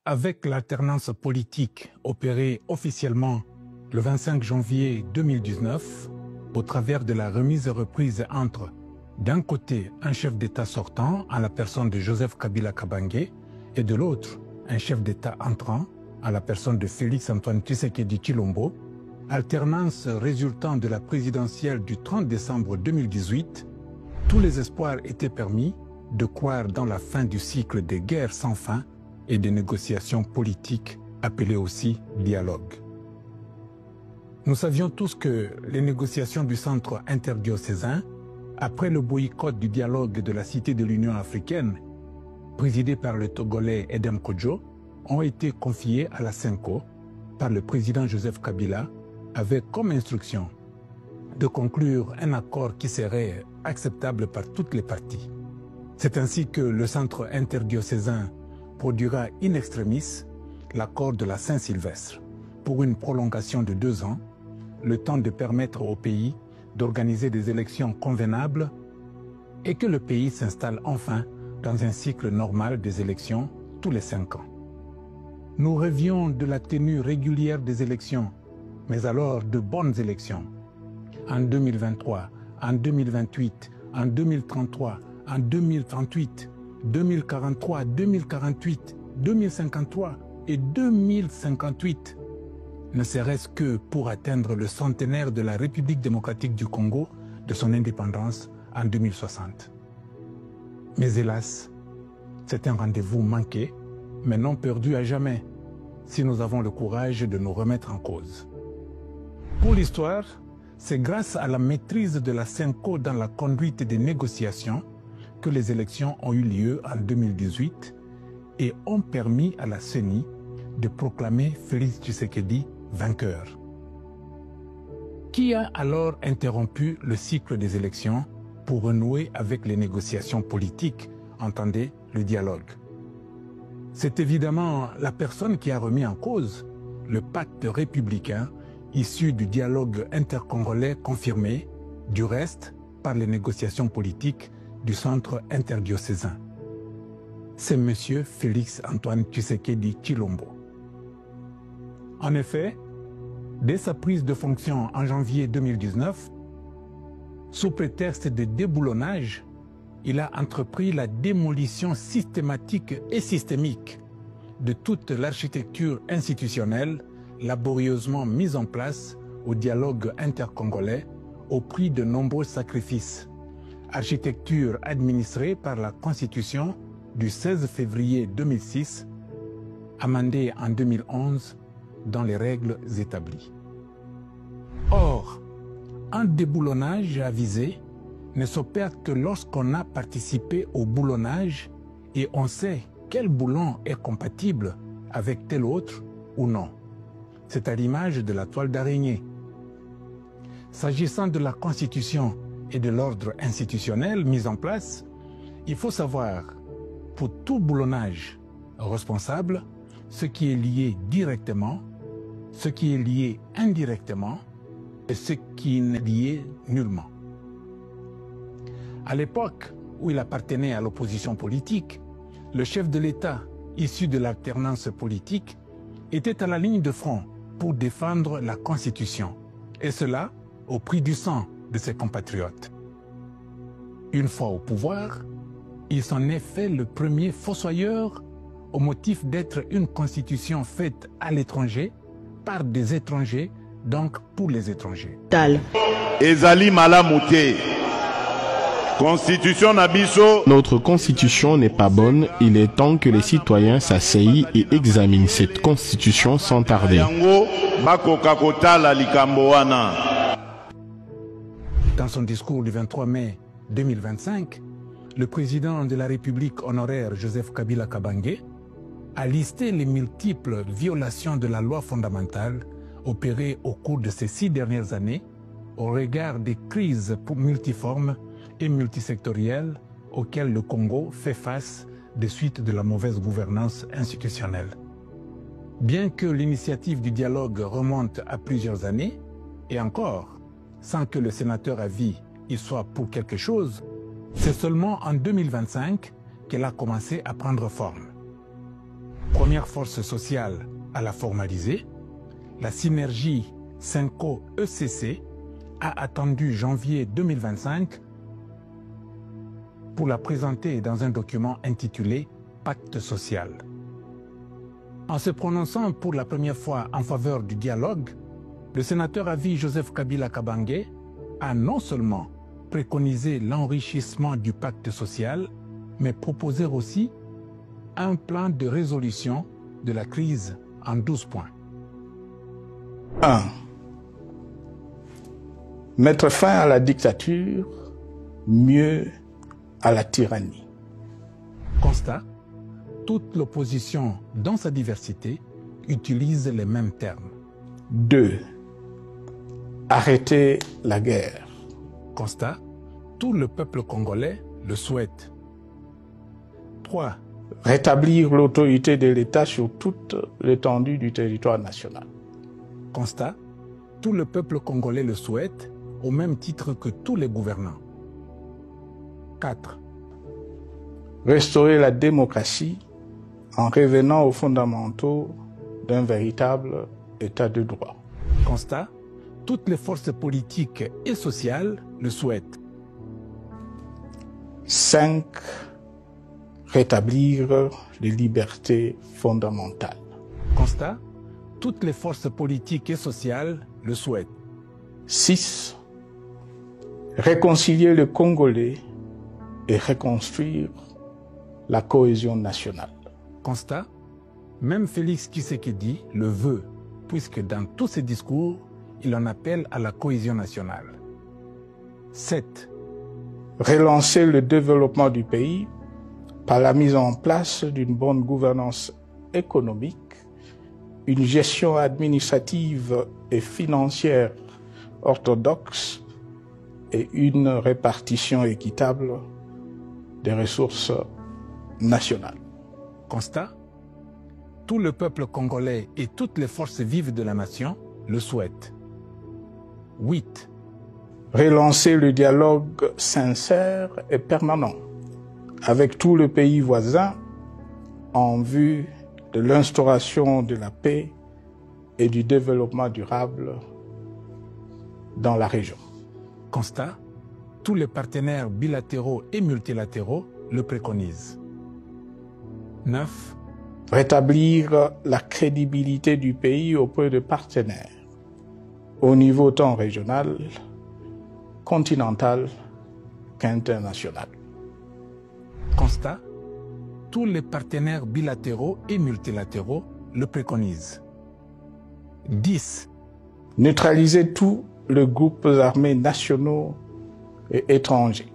Avec l'alternance politique opérée officiellement le 25 janvier 2019, au travers de la remise et reprise entre, d'un côté, un chef d'État sortant, à la personne de Joseph Kabila Kabange, et de l'autre, un chef d'État entrant, à la personne de Félix Antoine Tshisekedi Tshilombo, alternance résultant de la présidentielle du 30 décembre 2018, tous les espoirs étaient permis de croire dans la fin du cycle des guerres sans fin et des négociations politiques appelées aussi dialogue. Nous savions tous que les négociations du centre interdiocésain, après le boycott du dialogue de la Cité de l'Union africaine, présidé par le Togolais Edem Kodjo, ont été confiées à la CENCO par le président Joseph Kabila avec comme instruction de conclure un accord qui serait acceptable par toutes les parties. C'est ainsi que le centre interdiocésain produira in extremis l'accord de la Saint-Sylvestre pour une prolongation de 2 ans, le temps de permettre au pays d'organiser des élections convenables et que le pays s'installe enfin dans un cycle normal des élections tous les 5 ans. Nous rêvions de la tenue régulière des élections, mais alors de bonnes élections. En 2023, en 2028, en 2033, en 2038, 2043, 2048, 2053 et 2058, ne serait-ce que pour atteindre le centenaire de la République démocratique du Congo de son indépendance en 2060. Mais hélas, c'est un rendez-vous manqué, mais non perdu à jamais, si nous avons le courage de nous remettre en cause. Pour l'histoire, c'est grâce à la maîtrise de la CENCO dans la conduite des négociations que les élections ont eu lieu en 2018 et ont permis à la CENI de proclamer Félix Tshisekedi vainqueur. Qui a alors interrompu le cycle des élections pour renouer avec les négociations politiques, entendez, le dialogue? C'est évidemment la personne qui a remis en cause le pacte républicain issu du dialogue intercongolais confirmé, du reste, par les négociations politiques du centre interdiocésain. C'est M. Félix Antoine Tshisekedi Tshilombo. En effet, dès sa prise de fonction en janvier 2019, sous prétexte de déboulonnage, il a entrepris la démolition systématique et systémique de toute l'architecture institutionnelle laborieusement mise en place au dialogue intercongolais au prix de nombreux sacrifices. Architecture administrée par la Constitution du 16 février 2006, amendée en 2011 dans les règles établies. Or, un déboulonnage avisé ne s'opère que lorsqu'on a participé au boulonnage et on sait quel boulon est compatible avec tel autre ou non. C'est à l'image de la toile d'araignée. S'agissant de la Constitution et de l'ordre institutionnel mis en place, il faut savoir, pour tout boulonnage responsable, ce qui est lié directement, ce qui est lié indirectement et ce qui n'est lié nullement. À l'époque où il appartenait à l'opposition politique, le chef de l'État, issu de l'alternance politique, était à la ligne de front pour défendre la Constitution, et cela au prix du sang de ses compatriotes. Une fois au pouvoir, il s'en est fait le premier fossoyeur au motif d'être une constitution faite à l'étranger, par des étrangers, donc pour les étrangers. Ezali Malamouté. Constitution Nabiso. Notre constitution n'est pas bonne, il est temps que les citoyens s'asseyent et examinent cette constitution sans tarder. Dans son discours du 23 mai 2025, le président de la République honoraire Joseph Kabila Kabange a listé les multiples violations de la loi fondamentale opérées au cours de ces 6 dernières années au regard des crises multiformes et multisectorielles auxquelles le Congo fait face des suites de la mauvaise gouvernance institutionnelle. Bien que l'initiative du dialogue remonte à plusieurs années, et encore, sans que le sénateur à vie y soit pour quelque chose, c'est seulement en 2025 qu'elle a commencé à prendre forme. Première force sociale à la formaliser, la synergie Synco-ECC a attendu janvier 2025 pour la présenter dans un document intitulé « Pacte social ». En se prononçant pour la première fois en faveur du dialogue, le sénateur à vie Joseph Kabila Kabange a non seulement préconisé l'enrichissement du pacte social, mais proposé aussi un plan de résolution de la crise en 12 points. 1. Mettre fin à la dictature, mieux à la tyrannie. Constat: toute l'opposition, dans sa diversité, utilise les mêmes termes. 2. Arrêter la guerre. Constat: tout le peuple congolais le souhaite. 3. Rétablir l'autorité de l'État sur toute l'étendue du territoire national. Constat: tout le peuple congolais le souhaite, au même titre que tous les gouvernants. 4. Restaurer la démocratie en revenant aux fondamentaux d'un véritable État de droit. Constat: toutes les forces politiques et sociales le souhaitent. 5. Rétablir les libertés fondamentales. Constat: toutes les forces politiques et sociales le souhaitent. 6. Réconcilier le Congolais et reconstruire la cohésion nationale. Constat: même Félix Tshisekedi le veut, puisque dans tous ses discours, il en appelle à la cohésion nationale. 7. Relancer le développement du pays par la mise en place d'une bonne gouvernance économique, une gestion administrative et financière orthodoxe et une répartition équitable des ressources nationales. Constat: tout le peuple congolais et toutes les forces vives de la nation le souhaitent. 8. Relancer le dialogue sincère et permanent avec tous les pays voisins en vue de l'instauration de la paix et du développement durable dans la région. Constat: tous les partenaires bilatéraux et multilatéraux le préconisent. 9. Rétablir la crédibilité du pays auprès de partenaires, au niveau tant régional, continental qu'international. Constat: tous les partenaires bilatéraux et multilatéraux le préconisent. 10. Neutraliser tous les groupes armés nationaux et étrangers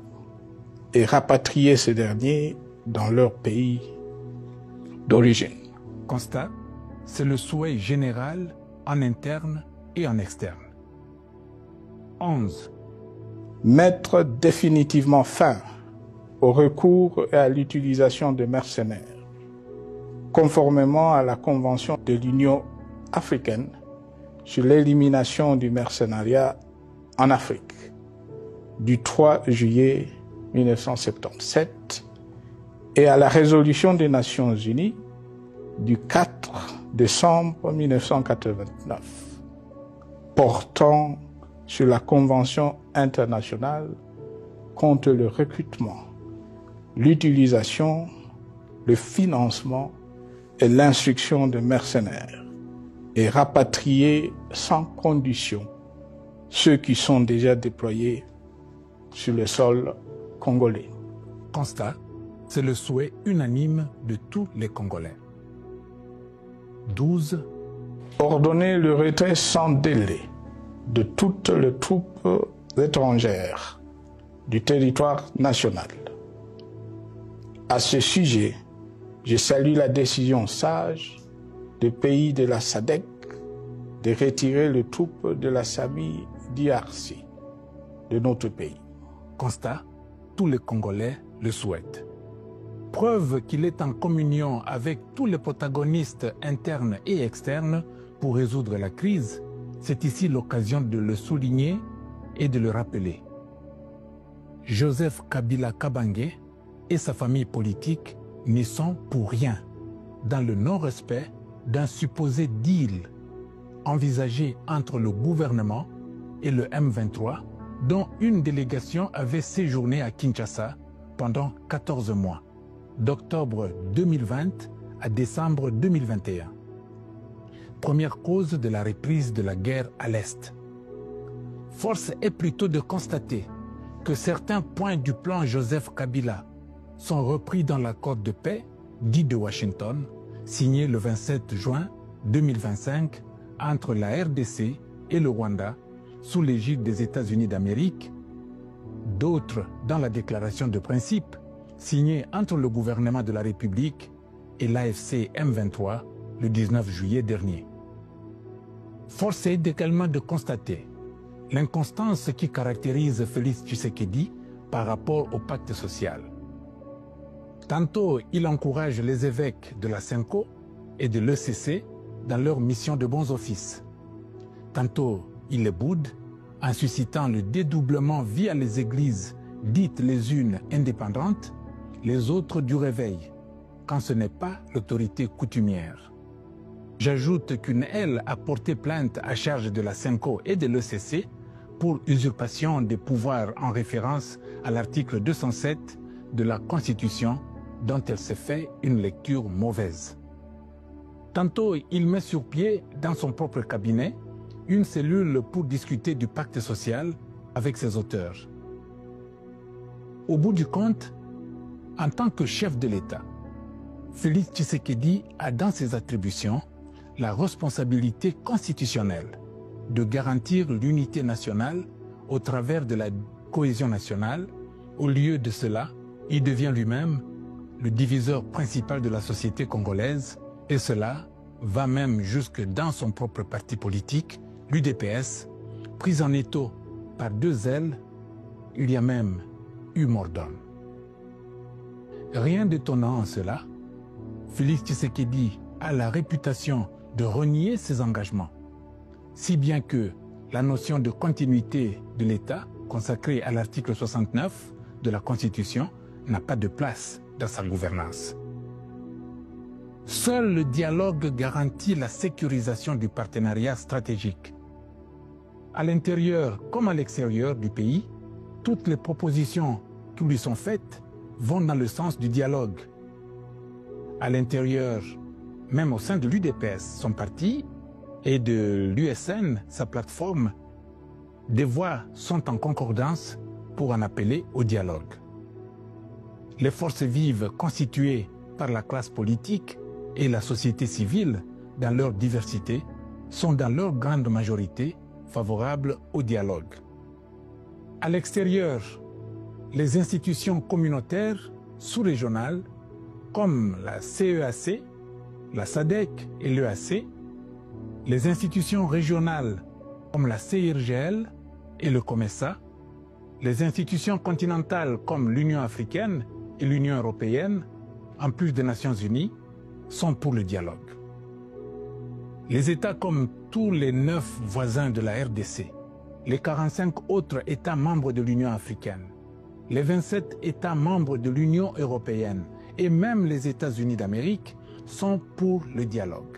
et rapatrier ces derniers dans leur pays d'origine. Constat: c'est le souhait général en interne et en externe. 11. Mettre définitivement fin au recours et à l'utilisation de mercenaires, conformément à la Convention de l'Union africaine sur l'élimination du mercenariat en Afrique du 3 juillet 1977 et à la résolution des Nations Unies du 4 décembre 1989 portant sur la Convention internationale contre le recrutement, l'utilisation, le financement et l'instruction de mercenaires et rapatrier sans condition ceux qui sont déjà déployés sur le sol congolais. Constat: c'est le souhait unanime de tous les Congolais. 12. Ordonner le retrait sans délai de toutes les troupes étrangères du territoire national. À ce sujet, je salue la décision sage des pays de la SADC de retirer les troupes de la SAMI DRC de notre pays. Constat: tous les Congolais le souhaitent. Preuve qu'il est en communion avec tous les protagonistes internes et externes pour résoudre la crise, c'est ici l'occasion de le souligner et de le rappeler. Joseph Kabila Kabange et sa famille politique n'y sont pour rien dans le non-respect d'un supposé deal envisagé entre le gouvernement et le M23, dont une délégation avait séjourné à Kinshasa pendant 14 mois, d'octobre 2020 à décembre 2021. Première cause de la reprise de la guerre à l'Est. Force est plutôt de constater que certains points du plan Joseph Kabila sont repris dans l'accord de paix dit de Washington, signé le 27 juin 2025 entre la RDC et le Rwanda sous l'égide des États-Unis d'Amérique, d'autres dans la déclaration de principe signée entre le gouvernement de la République et l'AFC M23 le 19 juillet dernier. Force est également de constater l'inconstance qui caractérise Félix Tshisekedi par rapport au pacte social. Tantôt, il encourage les évêques de la CENCO et de l'ECC dans leur mission de bons offices. Tantôt, il les boude en suscitant le dédoublement via les églises dites les unes indépendantes, les autres du réveil, quand ce n'est pas l'autorité coutumière. J'ajoute qu'une aile a porté plainte à charge de la CENCO et de l'ECC pour usurpation des pouvoirs en référence à l'article 207 de la Constitution dont elle s'est fait une lecture mauvaise. Tantôt, il met sur pied, dans son propre cabinet, une cellule pour discuter du pacte social avec ses auteurs. Au bout du compte, en tant que chef de l'État, Félix Tshisekedi a dans ses attributions la responsabilité constitutionnelle de garantir l'unité nationale au travers de la cohésion nationale. Au lieu de cela, il devient lui-même le diviseur principal de la société congolaise, et cela va même jusque dans son propre parti politique, l'UDPS, pris en étau par deux ailes, il y a même eu mort d'homme. Rien d'étonnant en cela, Félix Tshisekedi a la réputation de renier ses engagements, si bien que la notion de continuité de l'État, consacrée à l'article 69 de la Constitution, n'a pas de place dans sa gouvernance. Seul le dialogue garantit la sécurisation du partenariat stratégique. À l'intérieur comme à l'extérieur du pays, toutes les propositions qui lui sont faites vont dans le sens du dialogue. À l'intérieur, même au sein de l'UDPS, son parti, et de l'USN, sa plateforme, des voix sont en concordance pour en appeler au dialogue. Les forces vives constituées par la classe politique et la société civile, dans leur diversité, sont dans leur grande majorité favorables au dialogue. À l'extérieur, les institutions communautaires sous-régionales, comme la CEAC, la SADC et l'EAC, les institutions régionales comme la CIRGL et le COMESA, les institutions continentales comme l'Union africaine et l'Union européenne, en plus des Nations unies, sont pour le dialogue. Les États comme tous les 9 voisins de la RDC, les 45 autres États membres de l'Union africaine, les 27 États membres de l'Union européenne et même les États-Unis d'Amérique sont pour le dialogue.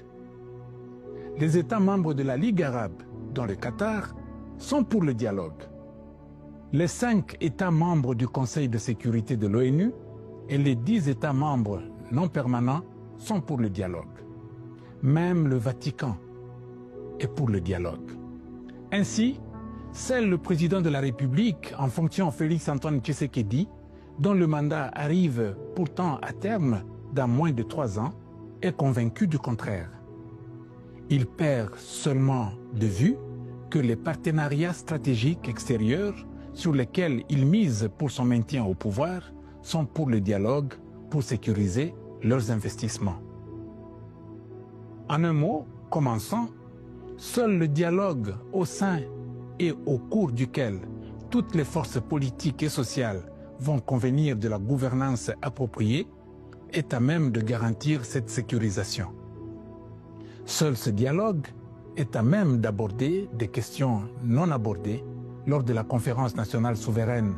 Les États membres de la Ligue arabe, dont le Qatar, sont pour le dialogue. Les 5 États membres du Conseil de sécurité de l'ONU et les 10 États membres non permanents sont pour le dialogue. Même le Vatican est pour le dialogue. Ainsi, c'est le président de la République, en fonction Félix-Antoine Tshisekedi, dont le mandat arrive pourtant à terme dans moins de 3 ans, est convaincu du contraire. Il perd seulement de vue que les partenariats stratégiques extérieurs sur lesquels il mise pour son maintien au pouvoir sont pour le dialogue, pour sécuriser leurs investissements. En un mot, commençons, seul le dialogue au sein et au cours duquel toutes les forces politiques et sociales vont convenir de la gouvernance appropriée est à même de garantir cette sécurisation. Seul ce dialogue est à même d'aborder des questions non abordées lors de la conférence nationale souveraine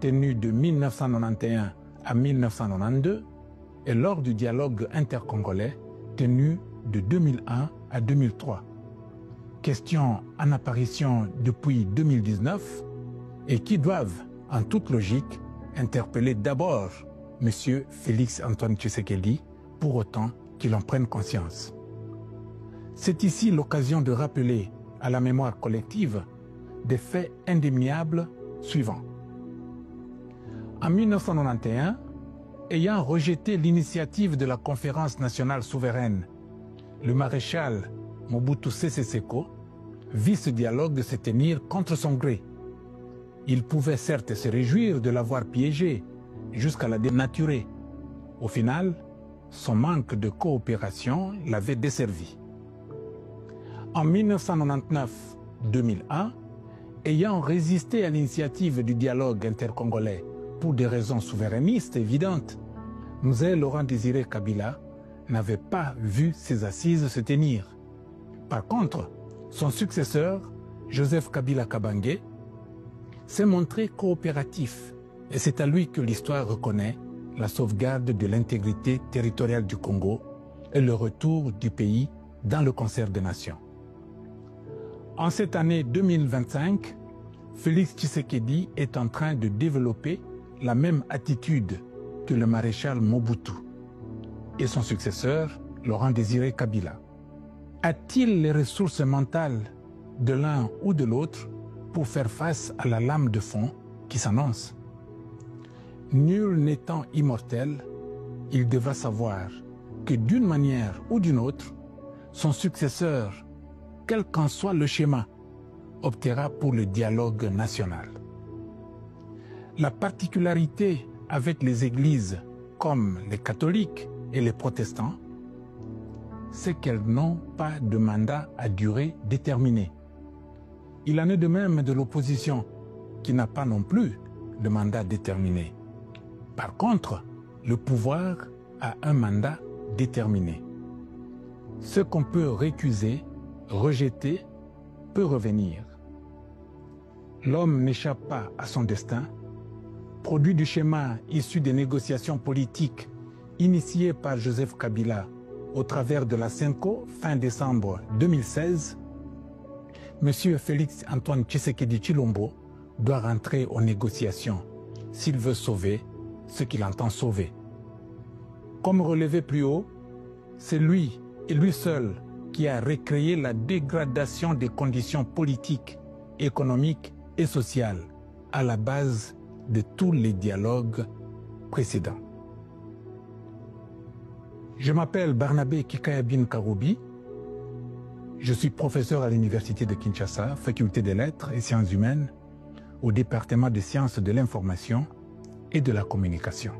tenue de 1991 à 1992 et lors du dialogue intercongolais tenu de 2001 à 2003. Questions en apparition depuis 2019 et qui doivent, en toute logique, interpeller d'abord M. Félix Antoine Tshisekedi, pour autant qu'il en prenne conscience. C'est ici l'occasion de rappeler à la mémoire collective des faits indéniables suivants. En 1991, ayant rejeté l'initiative de la Conférence nationale souveraine, le maréchal Mobutu Sese Seko vit ce dialogue se tenir contre son gré. Il pouvait certes se réjouir de l'avoir piégé jusqu'à la dénaturer. Au final, son manque de coopération l'avait desservi. En 1999-2001, ayant résisté à l'initiative du dialogue intercongolais pour des raisons souverainistes évidentes, Mzee Laurent-Désiré Kabila n'avait pas vu ses assises se tenir. Par contre, son successeur, Joseph Kabila Kabange, s'est montré coopératif et c'est à lui que l'histoire reconnaît la sauvegarde de l'intégrité territoriale du Congo et le retour du pays dans le concert des nations. En cette année 2025, Félix Tshisekedi est en train de développer la même attitude que le maréchal Mobutu et son successeur, Laurent-Désiré Kabila. A-t-il les ressources mentales de l'un ou de l'autre pour faire face à la lame de fond qui s'annonce? Nul n'étant immortel, il devra savoir que d'une manière ou d'une autre, son successeur, quel qu'en soit le schéma, optera pour le dialogue national. La particularité avec les églises comme les catholiques et les protestants, c'est qu'elles n'ont pas de mandat à durée déterminée. Il en est de même de l'opposition, qui n'a pas non plus de mandat déterminé. Par contre, le pouvoir a un mandat déterminé. Ce qu'on peut récuser, rejeter, peut revenir. L'homme n'échappe pas à son destin, produit du schéma issu des négociations politiques initiées par Joseph Kabila au travers de la CENCO fin décembre 2016, M. Félix Antoine Tshisekedi Tshilombo doit rentrer aux négociations s'il veut sauver ce qu'il entend sauver. Comme relevé plus haut, c'est lui et lui seul qui a recréé la dégradation des conditions politiques, économiques et sociales à la base de tous les dialogues précédents. Je m'appelle Barnabé Kikayabin Karoubi. Je suis professeur à l'Université de Kinshasa, faculté des lettres et sciences humaines, au département des sciences de l'information et de la communication.